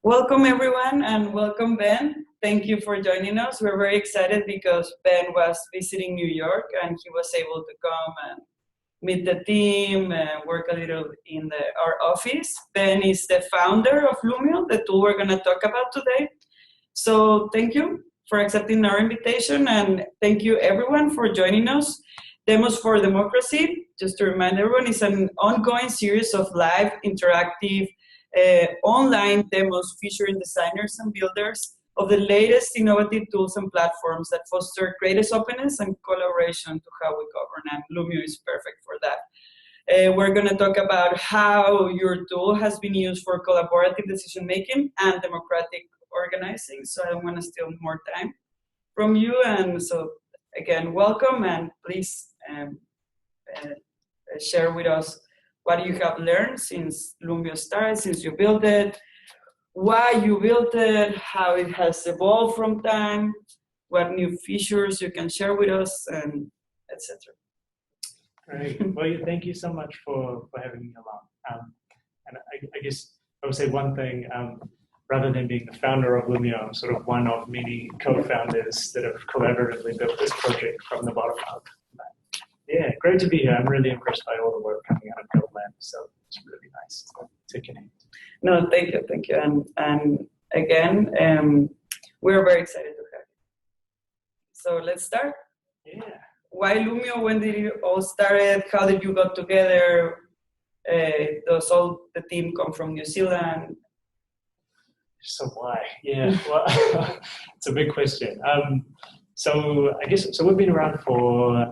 Welcome everyone and welcome Ben. Thank you for joining us. We're very excited because Ben was visiting New York and he was able to come and meet the team and work a little in our office. Ben is the founder of Loomio, the tool we're going to talk about today. So thank you for accepting our invitation and thank you everyone for joining us. Demos for Democracy, just to remind everyone, is an ongoing series of live, interactive, online demos featuring designers and builders of the latest innovative tools and platforms that foster greatest openness and collaboration to how we govern, and Loomio is perfect for that. We're going to talk about how your tool has been used for collaborative decision-making and democratic organizing, so I don't want to steal more time from you, and so again, welcome, and please share with us what you have learned since Loomio started, since you built it, why you built it, how it has evolved from time, what new features you can share with us, and etc. Great. Well, thank you so much for having me along. And I guess I would say one thing, rather than being the founder of Loomio, I'm sort of one of many co-founders that have collaboratively built this project from the bottom up. Yeah, great to be here. I'm really impressed by all the work coming out of GoLab, so it's really nice to connect. No, thank you. And again, we're very excited to have you. So let's start. Yeah. Why Loomio? When did it all started? How did you got together? Does all the team come from New Zealand? So why? Yeah, well, it's a big question. So I guess we've been around for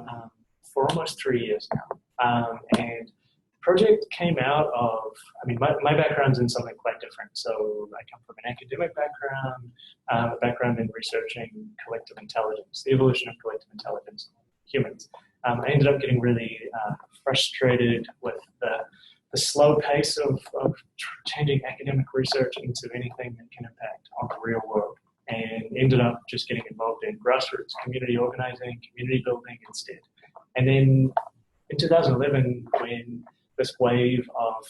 almost 3 years now, and the project came out of, I mean, my background's in something quite different. So I come from an academic background, a background in researching collective intelligence, the evolution of collective intelligence in humans. I ended up getting really frustrated with the slow pace of changing academic research into anything that can impact on the real world, and ended up just getting involved in grassroots community organizing, community building instead. And then in 2011, when this wave of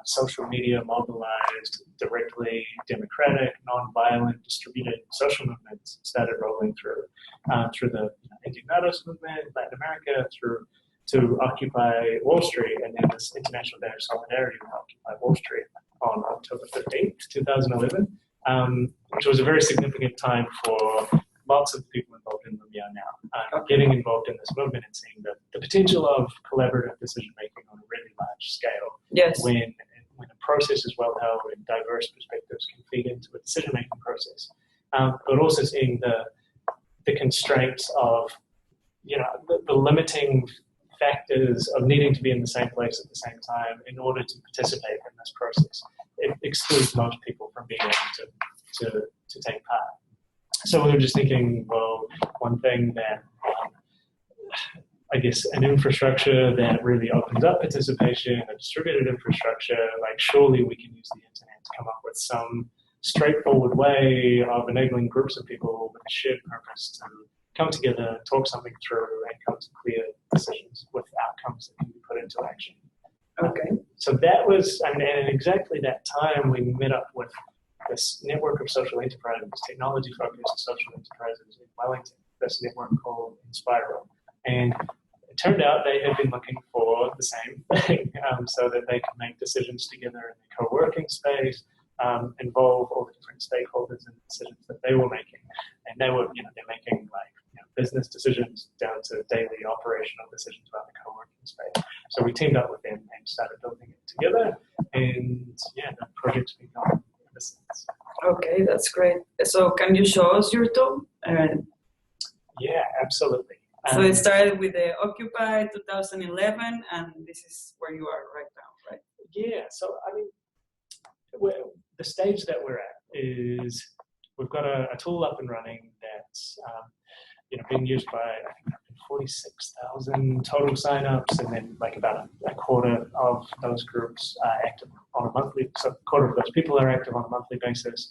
social media mobilized, directly democratic, non-violent, distributed social movements started rolling through the Indignados movement, Latin America, through to Occupy Wall Street, and then this International Day of Solidarity with Occupy Wall Street on October 15th, 2011, which was a very significant time for lots of people involved in Loomio now, getting involved in this movement and seeing the potential of collaborative decision-making on a really large scale. Yes. When a process is well held and diverse perspectives can feed into a decision-making process. But also seeing the constraints of, the limiting factors of needing to be in the same place at the same time in order to participate in this process. It excludes most people from being able to take part. So we were just thinking, well, one thing that, I guess, an infrastructure that really opens up participation, a distributed infrastructure, like surely we can use the internet to come up with some straightforward way of enabling groups of people with a shared purpose to come together, talk something through, and come to clear decisions with outcomes that can be put into action. Okay. So that was, and at exactly that time, we met up with this network of social enterprises, technology-focused social enterprises in Wellington, this network called Inspiral. And it turned out they had been looking for the same thing, so that they could make decisions together in the co-working space, involve all the different stakeholders in the decisions that they were making. And they were, they're making business decisions down to daily operational decisions about the co-working space. So we teamed up with them and started building it together. And the project's been going ever since. Okay, that's great. So can you show us your tool? Yeah, absolutely. So it started with the Occupy 2011, and this is where you are right now, right? Yeah, so I mean, the stage that we're at is we've got a tool up and running that's being used by, I think, 46,000 total signups, and then like about a quarter of those groups are active on a monthly, so a quarter of those people are active on a monthly basis.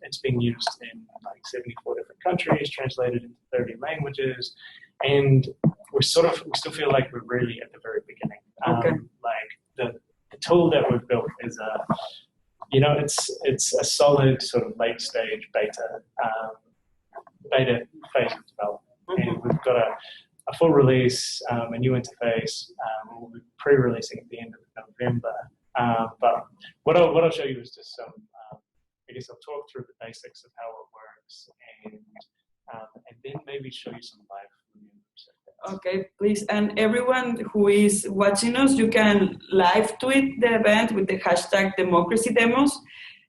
It's being used in like 74 different countries, translated into 30 languages, and we still feel like we're really at the very beginning. Okay. Like the tool that we've built is a it's a solid sort of late stage beta phase of development, and we've got a full release, a new interface. We'll be pre-releasing at the end of November. But what I'll show you is just some. I guess I'll talk through the basics of how it works, and then maybe show you some live. Okay, please. And everyone who is watching us, you can live tweet the event with the hashtag Democracy Demos.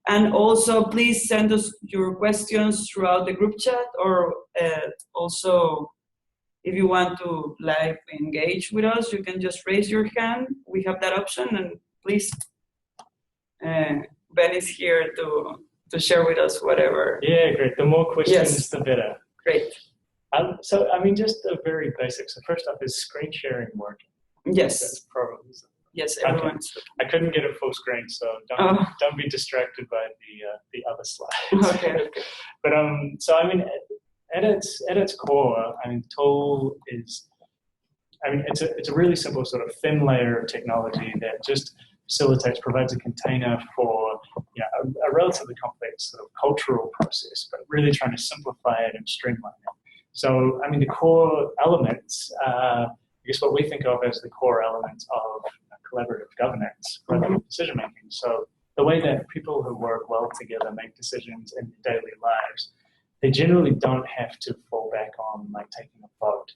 And also, please send us your questions throughout the group chat, or also, if you want to live engage with us, you can just raise your hand. We have that option, and please, Ben is here to share with us whatever. Yeah, great. The more questions, yes. The better. Great. So, just the very basics. So first up, is screen sharing working? Yes. That's probably. Yes, everyone's. Okay. I couldn't get it full screen, so don't be distracted by the other slides. Okay. But so at its core, Tool is, it's a really simple sort of thin layer of technology that just provides a container for a relatively complex sort of cultural process, but really trying to simplify it and streamline it. So, the core elements, I guess what we think of as the core elements of collaborative governance, collaborative decision making. So the way that people who work well together make decisions in their daily lives, they generally don't have to fall back on taking a vote.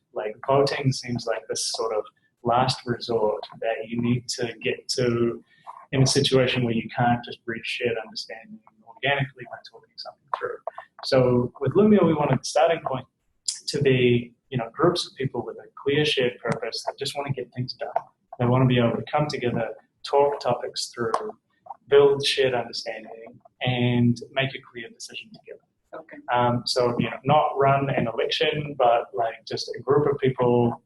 Voting seems like this sort of last resort that you need to get to in a situation where you can't just reach shared understanding organically by talking something through. So with Loomio, we wanted the starting point to be, groups of people with a clear shared purpose that just want to get things done. They want to be able to come together, talk topics through, build shared understanding, and make a clear decision together. Okay. So, not run an election, but just a group of people,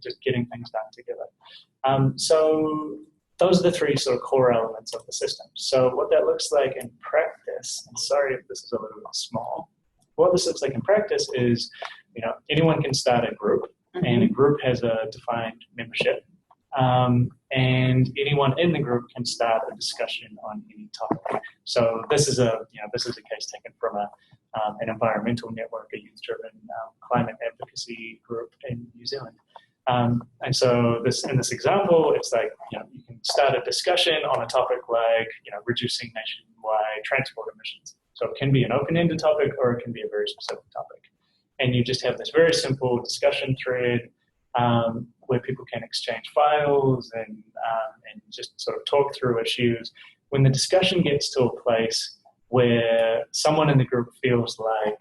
just getting things done together. So those are the three sort of core elements of the system. So what that looks like in practice, and sorry if this is a little bit small, what this looks like in practice is, anyone can start a group, and a group has a defined membership. And anyone in the group can start a discussion on any topic. So this is a case taken from an environmental network, a youth-driven climate advocacy group in New Zealand. And so in this example, it's you can start a discussion on a topic like reducing nationwide transport emissions. So it can be an open-ended topic, or it can be a very specific topic. And you just have this very simple discussion thread where people can exchange files and just sort of talk through issues. When the discussion gets to a place where someone in the group feels like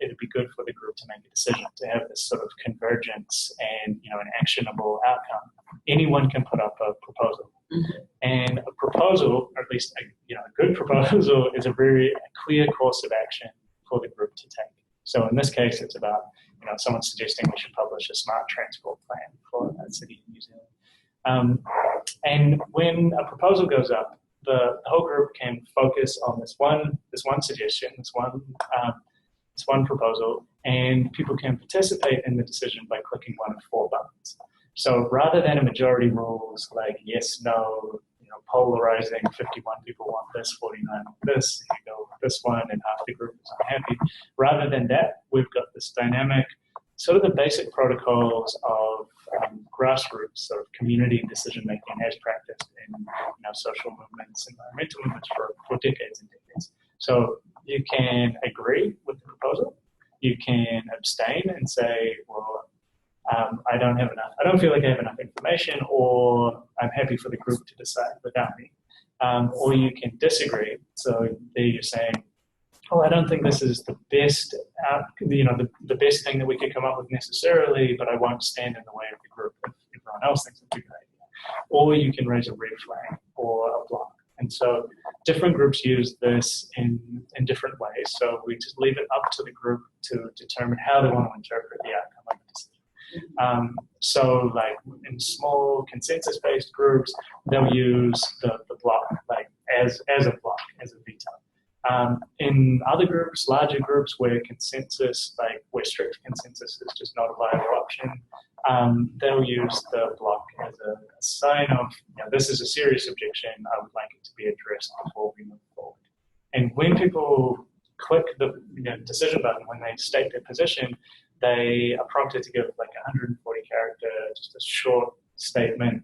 it'd be good for the group to make a decision, to have this sort of convergence and an actionable outcome, anyone can put up a proposal. And a proposal, or at least a good proposal, is a very clear course of action for the group to take. So in this case, it's about someone suggesting we should publish a smart transport plan for a city in New Zealand. And when a proposal goes up, the whole group can focus on this one suggestion, this one proposal, and people can participate in the decision by clicking one of 4 buttons. So rather than a majority rules like yes, no, polarizing, 51 people want this, 49 want this, you go with this one, and half the group is unhappy. Rather than that, we've got this dynamic, sort of the basic protocols of grassroots sort of community decision-making as practiced in social movements, environmental movements for decades and decades. So you can agree with the proposal, you can abstain and say, well, I don't feel like I have enough information, or I'm happy for the group to decide without me. Or you can disagree. So there you're saying, oh, I don't think this is the best, the best thing that we could come up with necessarily, but I won't stand in the way of the group if everyone else thinks it's a good idea. Or you can raise a red flag or a block. And so different groups use this in different ways. So we just leave it up to the group to determine how they want to interpret the outcome of the decision. So in small consensus-based groups, they'll use the block as a block, as a veto. In other groups, larger groups where where strict consensus is just not a viable option, they'll use the block as a sign of, this is a serious objection, I would like it to be addressed before we move forward. And when people click the decision button, when they state their position, they are prompted to give like 140 character, just a short statement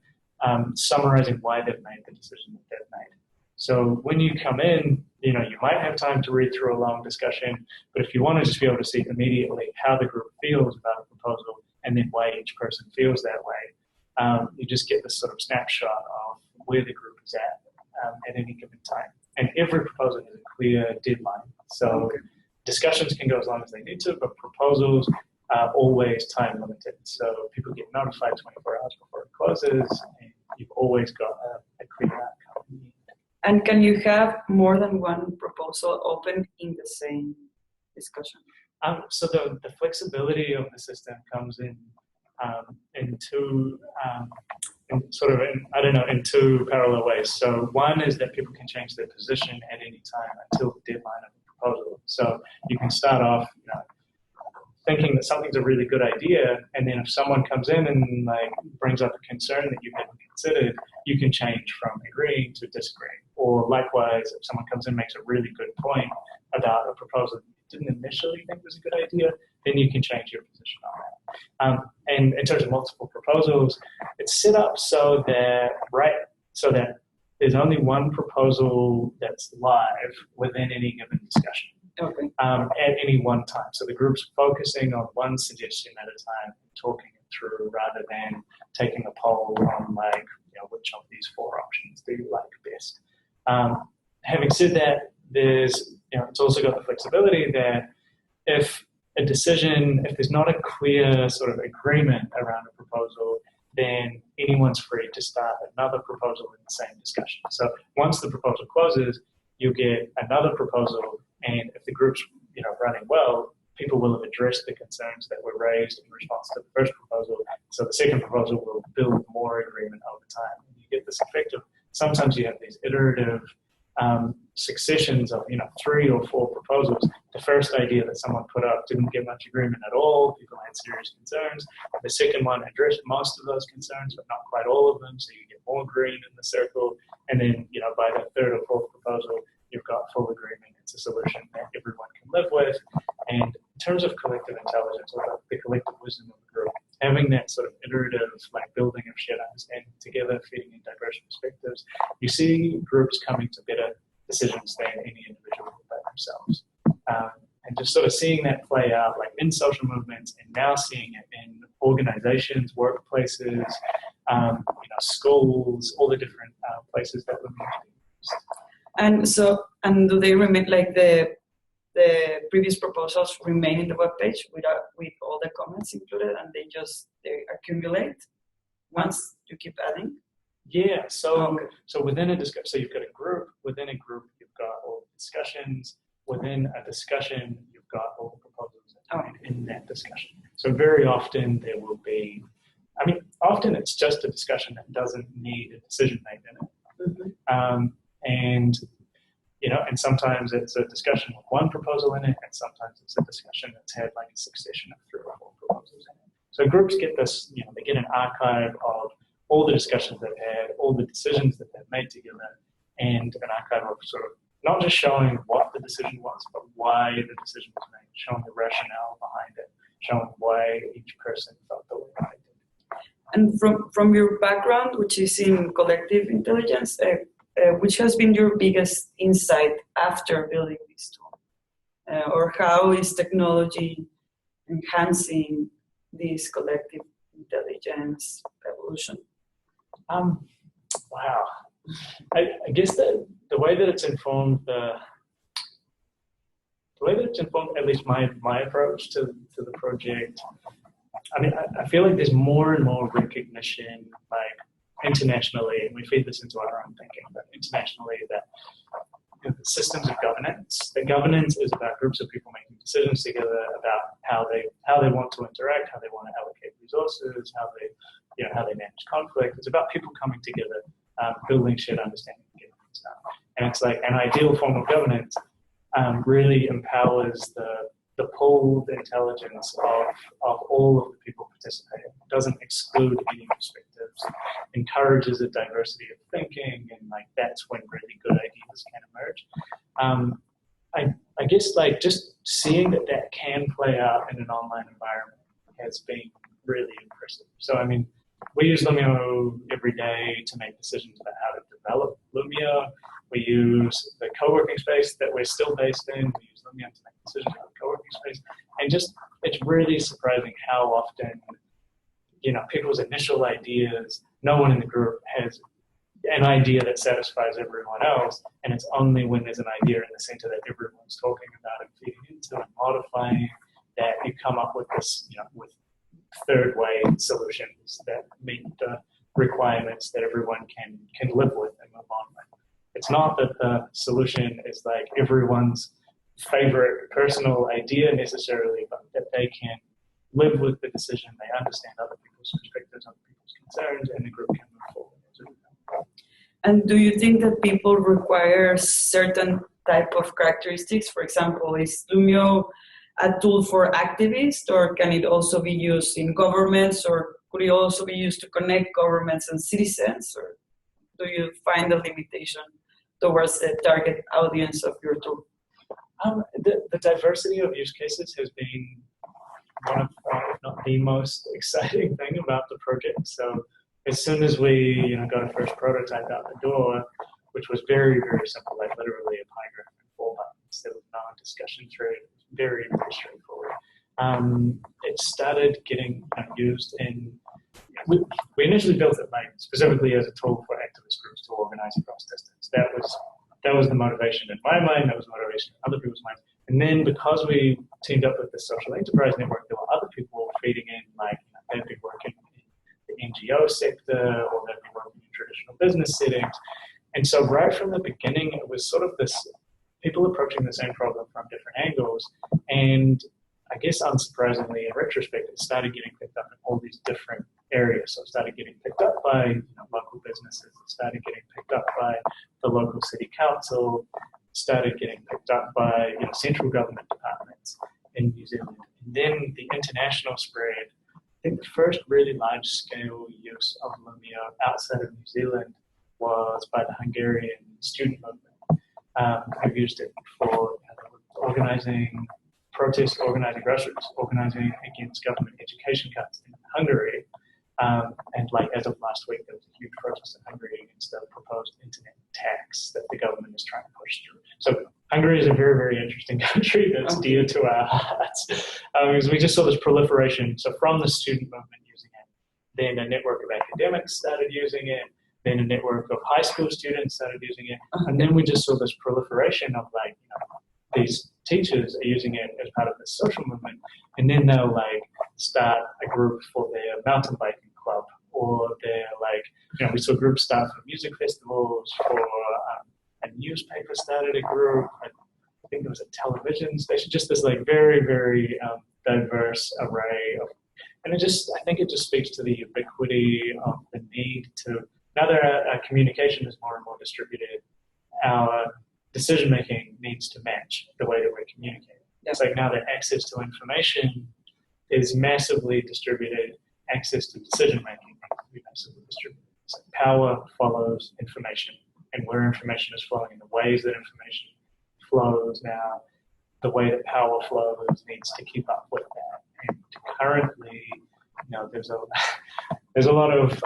summarizing why they've made the decision that they've made. So when you come in, you might have time to read through a long discussion, but if you want to just be able to see immediately how the group feels about a proposal and then why each person feels that way, you just get this sort of snapshot of where the group is at any given time. And every proposal has a clear deadline. So discussions can go as long as they need to, but proposals are always time limited. So people get notified 24 hours before it closes, and you've always got a clear outcome. And can you have more than one proposal open in the same discussion? So the flexibility of the system comes in two in two parallel ways. So one is that people can change their position at any time until the deadline of the proposal. So you can start off, thinking that something's a really good idea, and then if someone comes in and brings up a concern that you hadn't considered, you can change from agreeing to disagreeing. Or likewise, if someone comes in and makes a really good point about a proposal that you didn't initially think was a good idea, then you can change your position on that. And in terms of multiple proposals, it's set up so that there's only one proposal that's live within any given discussion. Okay. At any one time. So the group's focusing on one suggestion at a time, talking it through rather than taking a poll on which of these four options do you like best. Having said that, it's also got the flexibility that if there's not a clear sort of agreement around a proposal, then anyone's free to start another proposal in the same discussion. So once the proposal closes, you'll get another proposal. And if the group's running well, people will have addressed the concerns that were raised in response to the first proposal. So the second proposal will build more agreement over time. And you get this effect of sometimes you have these iterative successions of 3 or 4 proposals. The first idea that someone put up didn't get much agreement at all. People had serious concerns. The second one addressed most of those concerns, but not quite all of them. So you get more green in the circle. And then by the third or fourth proposal, you've got full agreement. It's a solution that everyone can live with. And in terms of collective intelligence, or the collective wisdom of the group, having that sort of iterative building of shared understanding together, feeding in diverse perspectives, you see groups coming to better decisions than any individual by themselves. And just sort of seeing that play out in social movements, and now seeing it in organizations, workplaces, schools, all the different places that Loomio used. And do they remain the previous proposals remain in the webpage with all the comments included, and they accumulate once you keep adding? Yeah. So within a discussion, so you've got a group. Within a group, you've got all the discussions. Within a discussion, you've got all the proposals that are made in that discussion. So very often there will be. Often it's just a discussion that doesn't need a decision made in it. Mm-hmm. And sometimes it's a discussion with one proposal in it, and sometimes it's a discussion that's had a succession of 3 or 4 proposals in it. So groups get this, they get an archive of all the discussions they've had, all the decisions that they've made together, and an archive of sort of not just showing what the decision was, but why the decision was made, showing the rationale behind it, showing why each person felt the way they did. And from your background, which is in collective intelligence, which has been your biggest insight after building this tool? Or how is technology enhancing this collective intelligence evolution? Wow. I guess that the way that it's informed at least my approach to the project, I feel like there's more and more recognition, internationally, and we feed this into our own thinking, but internationally, that the systems of governance, the governance is about groups of people making decisions together about how they want to interact, how they want to allocate resources, how they manage conflict. It's about people coming together, building shared understanding and getting things done. And it's an ideal form of governance really empowers the pooled intelligence of all of the people participating. It doesn't exclude any perspectives, encourages a diversity of thinking, and that's when really good ideas can emerge. I guess like just seeing that can play out in an online environment has been really impressive. So I mean, we use Loomio every day to make decisions about how to develop Loomio. We use the co-working space that we're still based in. We use Loomio to make decisions about the co-working space. And just, it's really surprising how often, people's initial ideas, no one in the group has an idea that satisfies everyone else. And it's only when there's an idea in the center that everyone's talking about and feeding into and modifying that you come up with this, with third way solutions that meet the requirements that everyone can live with and move on with. It's not that the solution is like everyone's favorite personal idea necessarily, but that they can live with the decision, they understand other people's perspectives, other people's concerns, and the group can move forward. And do you think that people require certain type of characteristics? For example, is Loomio a tool for activists, or can it also be used in governments, or could it also be used to connect governments and citizens? Or do you find a limitation towards the target audience of your tool? The diversity of use cases has been one of, if not the most exciting thing about the project. So as soon as we got a first prototype out the door, which was very, very simple, like literally a pie graph and 4 buttons, there was no discussion thread, very, very straightforward. It started getting used in, we initially built it like specifically as a tool for activist groups to organize across distance. That was the motivation in my mind, that was the motivation in other people's minds. And then because we teamed up with the Social Enterprise Network, there were other people feeding in, like they'd be working in the NGO sector, or they'd be working in traditional business settings. And so right from the beginning, it was sort of this, people approaching the same problem from different angles. And I guess unsurprisingly, in retrospect, it started getting picked up in all these different areas. So it started getting picked up by local businesses. It started getting picked up by the local city council. It started getting picked up by central government departments in New Zealand. And then the international spread. I think the first really large-scale use of Loomio outside of New Zealand was by the Hungarian student movement. I've used it for organizing protests, organizing grassroots, organizing against government education cuts in Hungary. And like as of last week, there was a huge protest in Hungary against the proposed internet tax that the government is trying to push through. So Hungary is a very, very interesting country that's dear to our hearts. Because we just saw this proliferation. So from the student movement using it, then a network of academics started using it, then a network of high school students started using it, and then we just saw this proliferation of like, these teachers are using it as part of the social movement, and then they'll like start a group for their mountain biking club, or they're like, we saw groups start for music festivals, or a newspaper started a group, I think there was a television station, just this like very, very diverse array of, and I think it just speaks to the ubiquity of the need to, now that our communication is more and more distributed, our decision-making needs to match the way that we're communicating. It's like now that access to information is massively distributed, access to decision-making needs to be massively distributed. So power follows information, and where information is flowing, and the ways that information flows now, the way that power flows needs to keep up with that. And currently, there's a lot of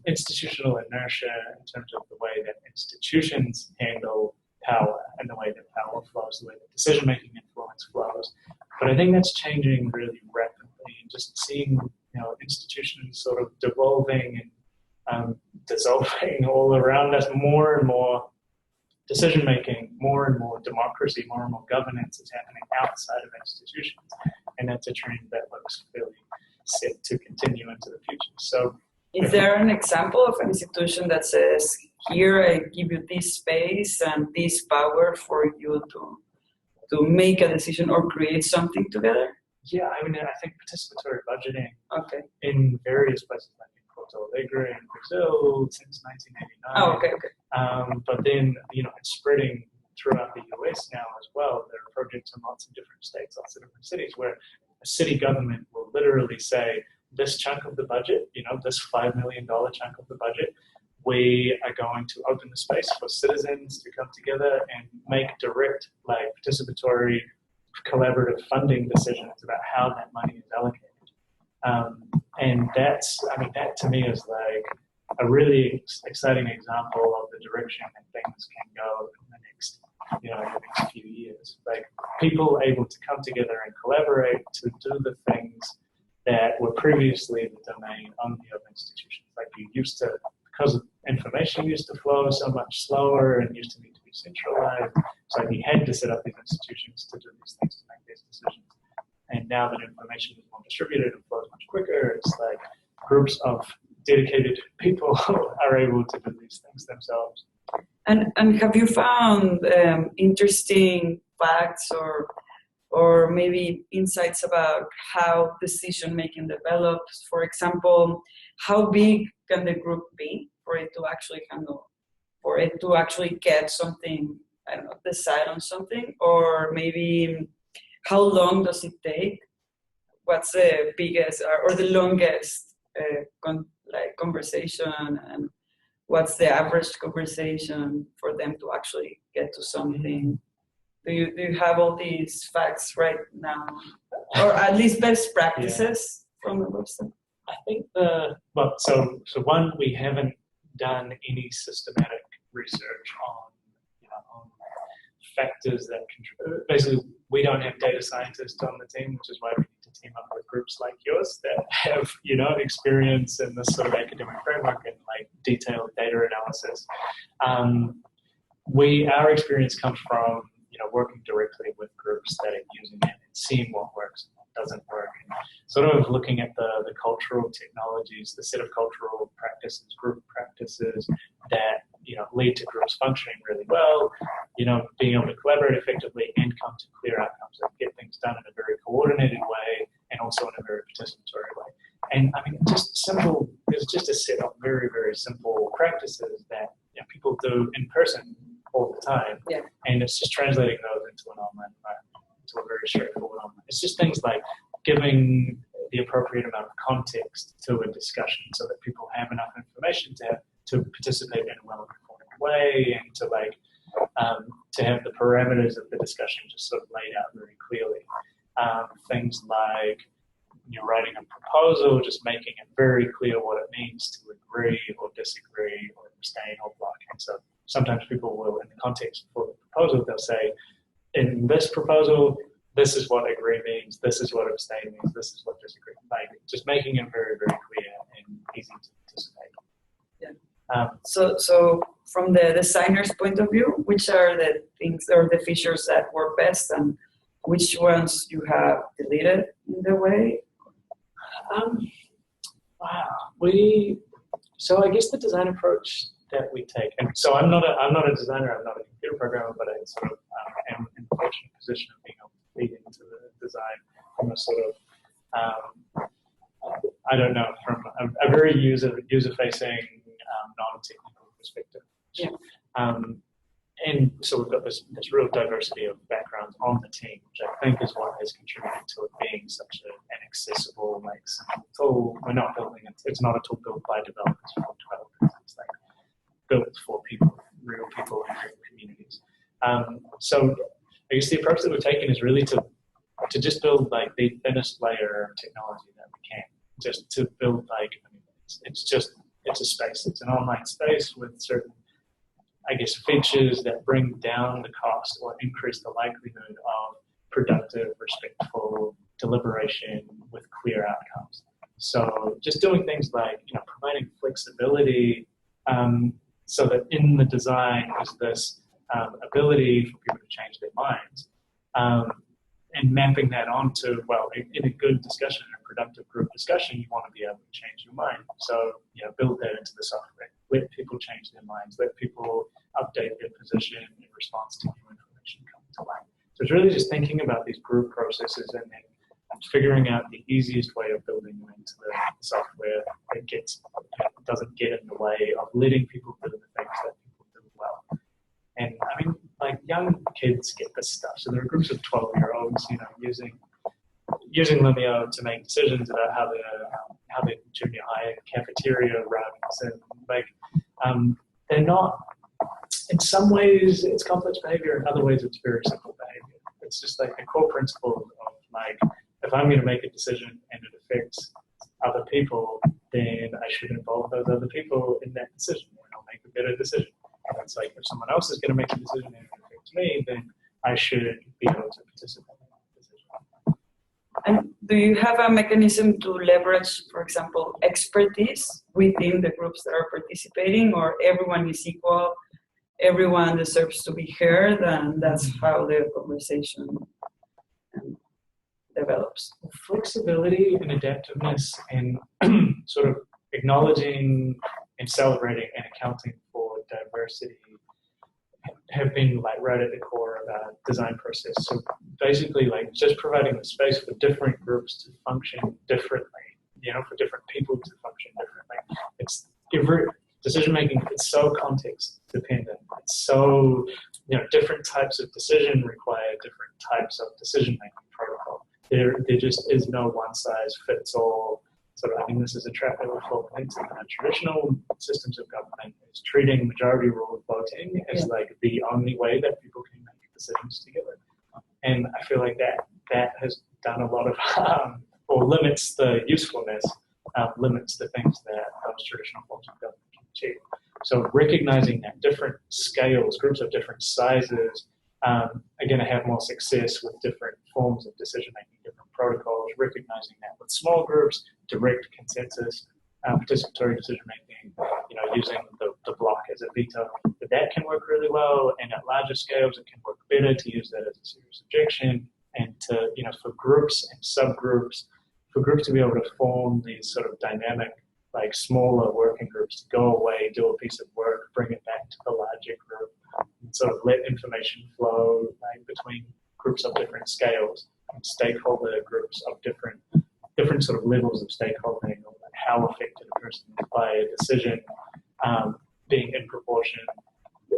institutional inertia in terms of the way that institutions handle power and the way that power flows, the way that decision-making influence flows. But I think that's changing really rapidly, and just seeing institutions sort of devolving and dissolving all around us, more and more decision-making, more and more democracy, more and more governance is happening outside of institutions. And that's a trend that looks fairly set to continue into the future. So, is there an example of an institution that says, here I give you this space and this power for you to make a decision or create something together? Yeah, I mean, I think participatory budgeting in various places, like in Porto Alegre in Brazil since 1989. Oh, okay. But then, it's spreading throughout the US now as well. There are projects in lots of different states, lots of different cities, where a city government will literally say, this chunk of the budget, this $5 million chunk of the budget, we are going to open the space for citizens to come together and make direct, like participatory, collaborative funding decisions about how that money is allocated. And that's, I mean, that to me is like a really exciting example of the direction that things can go in the next, in the next few years. Like people able to come together and collaborate to do the things that were previously the domain only of institutions. Like you used to, because information used to flow so much slower and used to need to be centralized, so you had to set up these institutions to do these things, to make these decisions. And now that information is more distributed and flows much quicker, it's like groups of dedicated people are able to do these things themselves. And have you found interesting facts or maybe insights about how decision making develops? For example, how big can the group be for it to actually handle, for it to actually get something, I don't know, decide on something, or maybe how long does it take? What's the biggest or the longest conversation, and what's the average conversation for them to actually get to something? Do you have all these facts right now, or at least best practices from the website? I think so one, we haven't done any systematic research on factors that contribute. Basically, we don't have data scientists on the team, which is why we need to team up with groups like yours that have, experience in this sort of academic framework and like detailed data analysis. Our experience comes from, working directly with groups that are using it and seeing what works and what doesn't work, and sort of looking at the cultural technologies, the set of cultural practices, group practices that, lead to groups functioning really well, being able to collaborate effectively and come to clear outcomes and get things done in a very coordinated way and also in a very participatory way. And I mean, there's just a set of very, very simple practices that people do in person all the time. Yeah. And it's just translating those into an online environment, into a very straightforward online. It's just things like giving the appropriate amount of context to a discussion so that people have enough information to participate in a well-informed way, and to have the parameters of the discussion just sort of laid out very clearly. Things like you're writing a proposal, just making it very clear what it means to agree or disagree or abstain or block. And so sometimes people will, in the context for the proposal, they'll say, in this proposal, this is what agree means, this is what abstain means, this is what disagree means. Like, just making it very, very clear and easy to participate. Yeah. So from the designer's point of view, which are the things or the features that work best, and which ones you have deleted in the way? So I guess the design approach that we take, and so I'm not a designer, I'm not a computer programmer, but I sort of am in the fortunate position of being able to feed into the design from a sort of from a very user-facing, non-technical perspective. Yeah. And so we've got this real diversity of backgrounds on the team, which I think is what has contributed to it being such an accessible, simple tool. We're not building it; it's not a tool built by developers for developers. It's built for people, real people in real communities. So I guess the approach that we've taken is really to just build the thinnest layer of technology that we can. Just to build it's a space. It's an online space with certain, features that bring down the cost or increase the likelihood of productive, respectful deliberation with clear outcomes. So just doing things like, providing flexibility so that in the design is this ability for people to change their minds, and mapping that onto, in a good discussion, a productive group discussion, you want to be able to change your mind. So, build that into the software. Let people change their minds. Let people update their position in response to new information coming to light. So it's really just thinking about these group processes and then figuring out the easiest way of building them into the software that doesn't get in the way of letting people do the things that people do well. And young kids get this stuff. So there are groups of 12-year-olds, using Loomio to make decisions about how the junior high cafeteria runs, and they're not, in some ways it's complex behavior, in other ways it's very simple behavior. It's just like the core principle of like, if I'm going to make a decision and it affects other people, then I should involve those other people in that decision and I'll make a better decision. And it's like, if someone else is going to make a decision and it affects me, then I should be able to participate in that decision. And do you have a mechanism to leverage, for example, expertise within the groups that are participating, or everyone is equal, everyone deserves to be heard, and that's how the conversation develops? Flexibility and adaptiveness and sort of acknowledging and celebrating and accounting for diversity have been like right at the core of our design process. So basically like just providing the space for different groups to function differently, you know, for different people to function differently. It's every decision making, it's so context dependent. It's so, you know, different types of decision require different types of decision making protocol. There just is no one size fits all. So I think this is a trap that we've fallen into. Traditional systems of government is treating majority rule voting as like the only way that people can make decisions together. And I feel like that has done a lot of harm, or limits the usefulness, limits the things that those traditional forms of government can achieve. So recognizing that different scales, groups of different sizes, are going to have more success with different forms of decision-making, different protocols, recognizing that with small groups, direct consensus, participatory decision-making, you know, using the block as a veto, that can work really well, and at larger scales, it can work better to use that as a serious objection, and to, you know, for groups and subgroups, for groups to be able to form these sort of dynamic, like smaller working groups to go away, do a piece of work, bring it back to the larger group, and sort of let information flow like between groups of different scales and stakeholder groups of different sort of levels of stakeholding, or like how affected a person is by a decision being in proportion,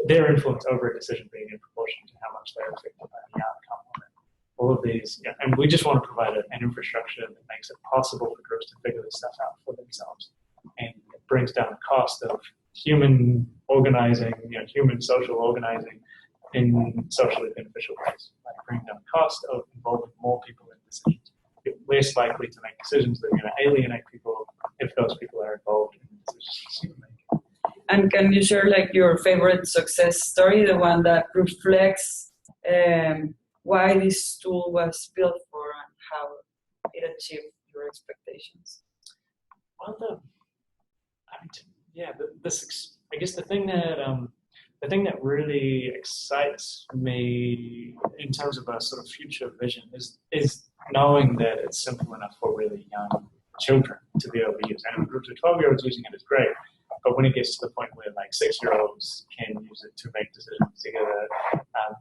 their influence over a decision being in proportion to how much they're affected by the outcome of it. All of these, yeah, and we just want to provide an infrastructure that makes it possible for groups to figure this stuff out for themselves. And it brings down the cost of human organizing, you know, human social organizing in socially beneficial ways. Like bring down the cost of involving more people in decisions. You're less likely to make decisions that are going to alienate people if those people are involved in the decisions you make. And can you share like your favorite success story, the one that reflects why this tool was built for and how it achieved your expectations? Well, I guess the thing that really excites me in terms of a sort of future vision is knowing that it's simple enough for really young children to be able to use. And groups of 12-year-olds using it is great, but when it gets to the point where like 6-year-olds can use it to make decisions together,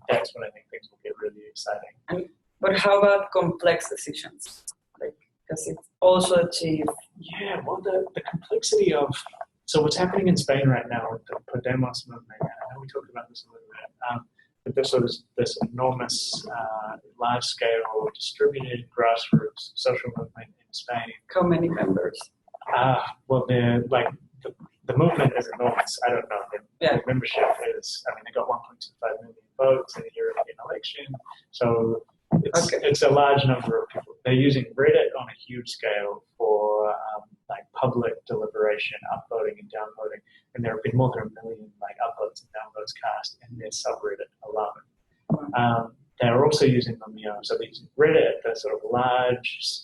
that's when I think things will get really exciting. But how about complex decisions? Like, does it also achieve? Yeah, well, the complexity of, so what's happening in Spain right now with the Podemos movement, and I know we talked about this a little bit, but there's sort of this enormous, large-scale, distributed grassroots social movement in Spain. How many members? Well, they're like, the movement is enormous. I don't know. The membership is, I mean, they got 1.25 million votes in the European election. So it's a large number of people. They're using Reddit on a huge scale for like public deliberation, upvoting and downvoting. And there have been more than 1 million like upvotes and downvotes cast in their subreddit alone. They're also using Loomio. So they're using Reddit at the sort of large,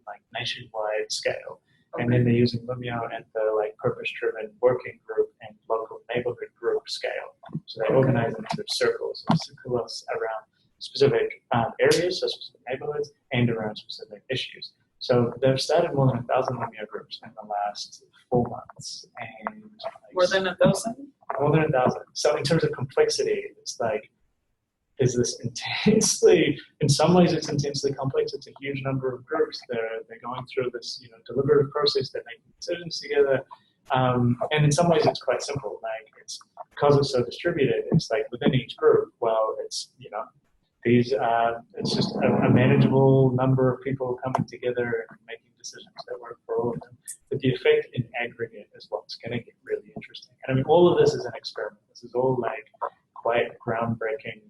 like nationwide scale. And then they're using Loomio at the like purpose-driven working group and local neighborhood group scale. So they organize into circles around specific areas, so specific neighborhoods, and around specific issues. So they've started more than 1,000 Loomio groups in the last 4 months. And like, more than 1,000? More than 1,000. So in terms of complexity, it's like, is this intensely, in some ways it's intensely complex. It's a huge number of groups. They're going through this, you know, deliberative process. They're making decisions together. And in some ways it's quite simple. Like it's, because it's so distributed, it's like within each group, well, it's, you know, it's just a manageable number of people coming together and making decisions that work for all of them. But the effect in aggregate is what's going to get really interesting. And I mean, all of this is an experiment. This is all like quite groundbreaking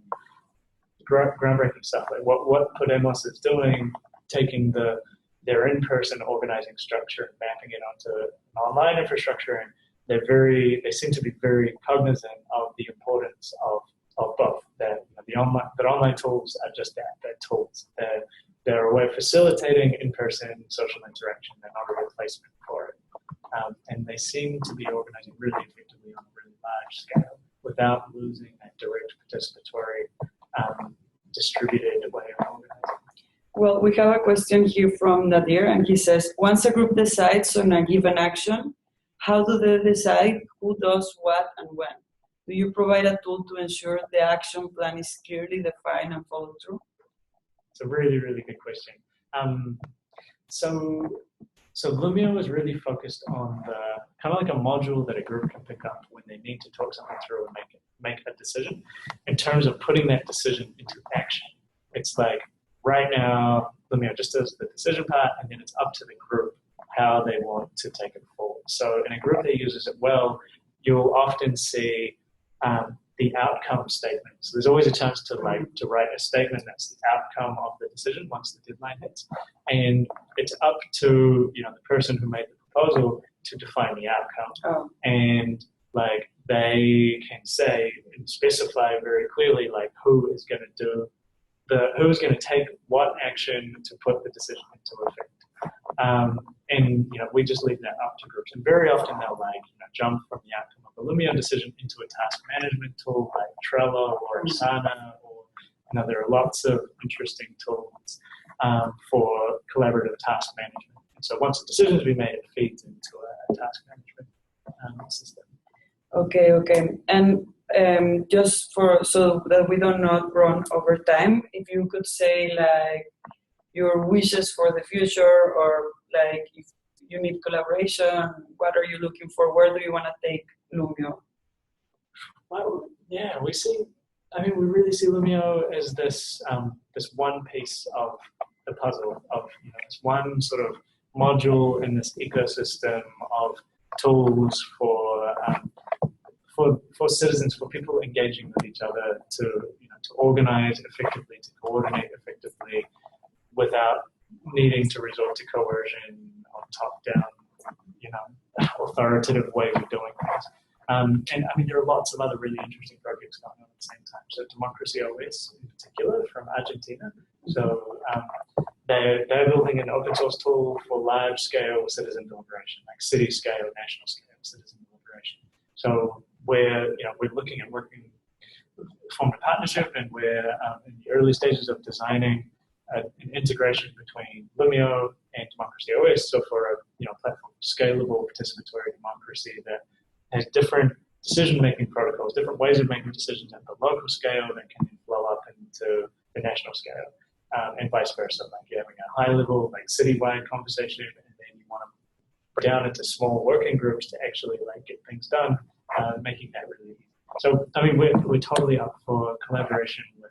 stuff. Like what Podemos is doing, taking their in-person organizing structure and mapping it onto an online infrastructure, and they seem to be very cognizant of the importance of both. That the online tools are just that, they're tools. They're a way of facilitating in-person social interaction. They're not a replacement for it. And they seem to be organizing really effectively on a really large scale without losing that direct participatory distributed way of organizing. Well, we have a question here from Nadir, and he says, once a group decides on a given action, how do they decide who does what and when? Do you provide a tool to ensure the action plan is clearly defined and followed through? It's a really, really good question. So Loomio is really focused on the kind of like a module that a group can pick up when they need to talk something through and make a decision. In terms of putting that decision into action, it's like right now Loomio just does the decision part, and then it's up to the group how they want to take it forward. So in a group that uses it well, you'll often see the outcome statement. So there's always a chance to write a statement that's the outcome of the decision once the deadline hits, and it's up to the person who made the proposal to define the outcome. Oh. And like they can say and specify very clearly like who is going to take what action to put the decision into effect. And we just leave that up to groups, and very often they'll jump from the outcome of a Loomio decision into a task management tool like Trello or Asana, or there are lots of interesting tools for collaborative task management. And so once a decision has been made, it feeds into a task management system. Okay. And just so that we do not run over time, if you could say like your wishes for the future, or like if you need collaboration, what are you looking for? Where do you want to take Loomio? Well, yeah, we really see Loomio as this one piece of the puzzle, of this one sort of module in this ecosystem of tools for citizens, for people engaging with each other to organize effectively, to coordinate effectively, without needing to resort to coercion or top-down, authoritative ways of doing things. And I mean, there are lots of other really interesting projects going on at the same time. So Democracy OS in particular from Argentina. So they're building an open source tool for large-scale citizen deliberation, like city-scale, national-scale citizen deliberation. So we're looking at formed a partnership, and we're in the early stages of designing an integration between Loomio and Democracy OS, so for a platform of scalable participatory democracy that has different decision-making protocols, different ways of making decisions at the local scale that can then flow up into the national scale, and vice versa. Like you're having a high-level, citywide conversation, and then you want to break down into small working groups to actually get things done, making that really easy. So I mean, we're totally up for collaboration with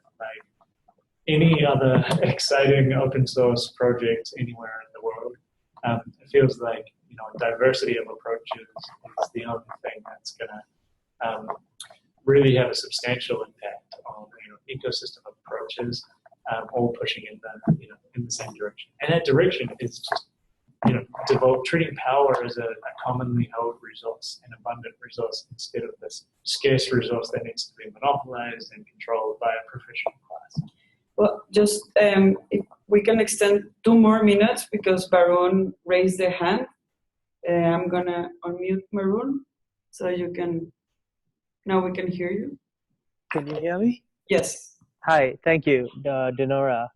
any other exciting open source project anywhere in the world. It feels like diversity of approaches is the only thing that's going to really have a substantial impact on ecosystem of approaches, all pushing in the same direction. And that direction is just treating power as a commonly held resource, an abundant resource, instead of this scarce resource that needs to be monopolized and controlled by a professional class. Well, just if we can extend 2 more minutes because Varun raised their hand. I'm gonna unmute Varun so now we can hear you. Can you hear me? Yes. Hi, thank you, Dinora.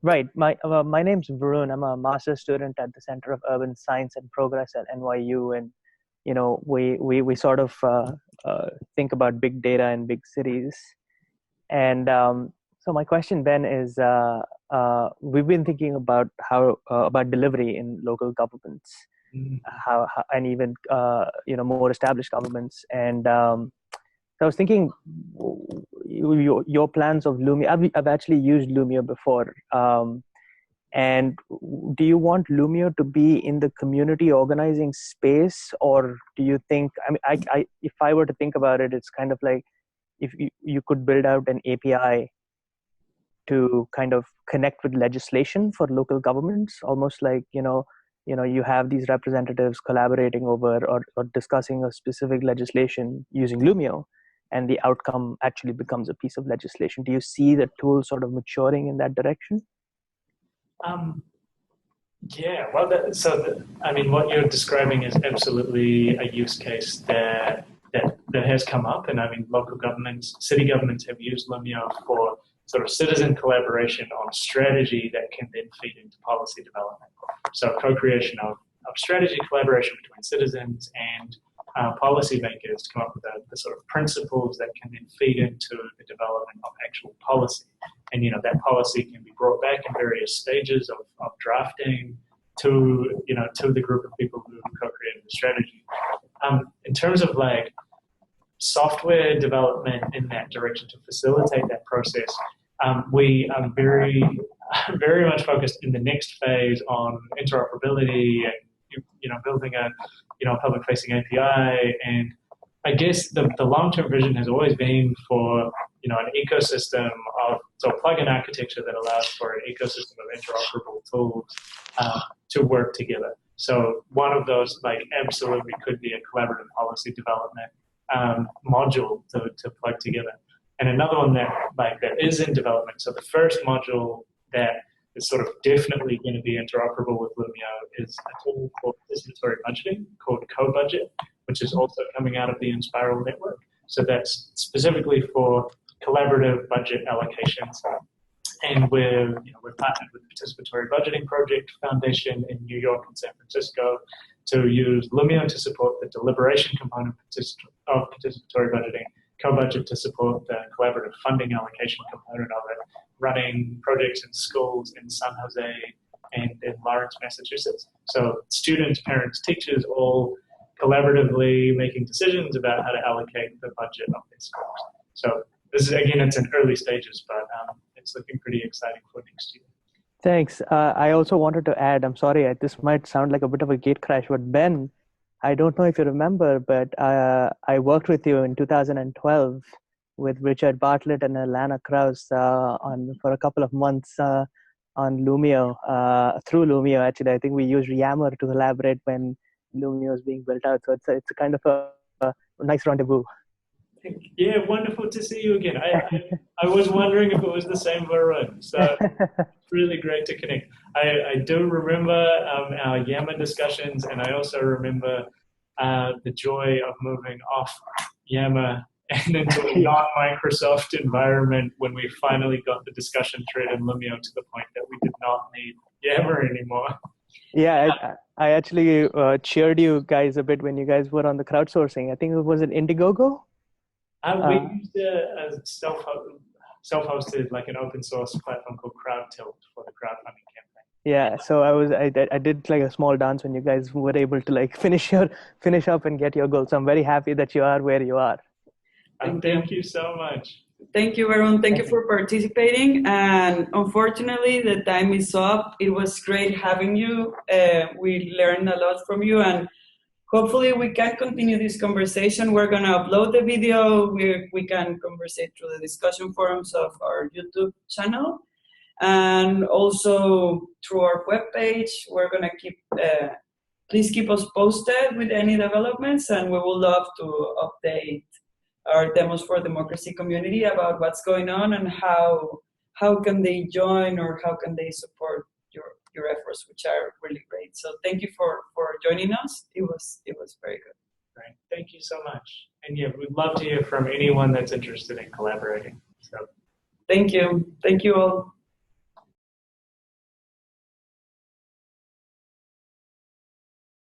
Right, my name's Varun. I'm a master's student at the Center of Urban Science and Progress at NYU, and we sort of think about big data in big cities. And so my question, Ben, is we've been thinking about about delivery in local governments, how and even more established governments. And I was thinking your plans of Loomio. I've actually used Loomio before, And do you want Loomio to be in the community organizing space, or do you think, I mean, if I were to think about it, it's kind of like if you could build out an API to kind of connect with legislation for local governments, almost like, you have these representatives collaborating over or discussing a specific legislation using Loomio, and the outcome actually becomes a piece of legislation. Do you see the tool sort of maturing in that direction? Yeah, well, I mean, what you're describing is absolutely a use case that has come up, and I mean, local governments, city governments have used Loomio for sort of citizen collaboration on strategy that can then feed into policy development. So co-creation of strategy collaboration between citizens and policymakers to come up with the sort of principles that can then feed into the development of actual policy. And, that policy can be brought back in various stages of drafting to the group of people who co-created the strategy. In terms of like software development in that direction to facilitate that process, we are very, very much focused in the next phase on interoperability and, building a, public-facing API. And I guess the long-term vision has always been for, an ecosystem of plugin architecture that allows for an ecosystem of interoperable tools to work together. So one of those, absolutely could be a collaborative policy development module to plug together. And another one that is in development. So the first module that is sort of definitely going to be interoperable with Loomio is a tool called participatory budgeting called Co-Budget, which is also coming out of the Inspiral network. So that's specifically for collaborative budget allocations. And we're partnered with Participatory Budgeting Project Foundation in New York and San Francisco to use Loomio to support the deliberation component of participatory budgeting, Co-Budget to support the collaborative funding allocation component of it, running projects in schools in San Jose and in Lawrence, Massachusetts. So students, parents, teachers all collaboratively making decisions about how to allocate the budget of their schools. So this is, again, it's in early stages, but it's looking pretty exciting for next year. Thanks. I also wanted to add, I'm sorry, this might sound like a bit of a gate crash, but Ben, I don't know if you remember, but I worked with you in 2012 with Richard Bartlett and Alana Krause for a couple of months on Loomio, through Loomio, actually. I think we used Yammer to collaborate when Loomio is being built out. So it's a kind of a nice rendezvous. Yeah, wonderful to see you again. I was wondering if it was the same Varun. So really great to connect. I do remember our Yammer discussions, and I also remember the joy of moving off Yammer and into a non-Microsoft environment when we finally got the discussion thread in Loomio to the point that we did not need Yammer anymore. Yeah, I actually cheered you guys a bit when you guys were on the crowdsourcing. I think it was Indiegogo? We used a self-hosted, like an open source platform called CrowdTilt for the crowdfunding campaign. Yeah, so I did like a small dance when you guys were able to like finish up and get your goal. So I'm very happy that you are where you are. Thank you so much. Thank you, Varun. Thank you for participating. And unfortunately, the time is up. It was great having you. We learned a lot from you, and hopefully we can continue this conversation. We're going to upload the video. We can conversate through the discussion forums of our YouTube channel, and also through our webpage. We're going to keep, please keep us posted with any developments, and we would love to update our Demos for Democracy community about what's going on and how can they join or how can they support your efforts, which are really great. So thank you for joining us. It was very good. Great. Thank you so much. And yeah, we'd love to hear from anyone that's interested in collaborating. So thank you. Thank you all.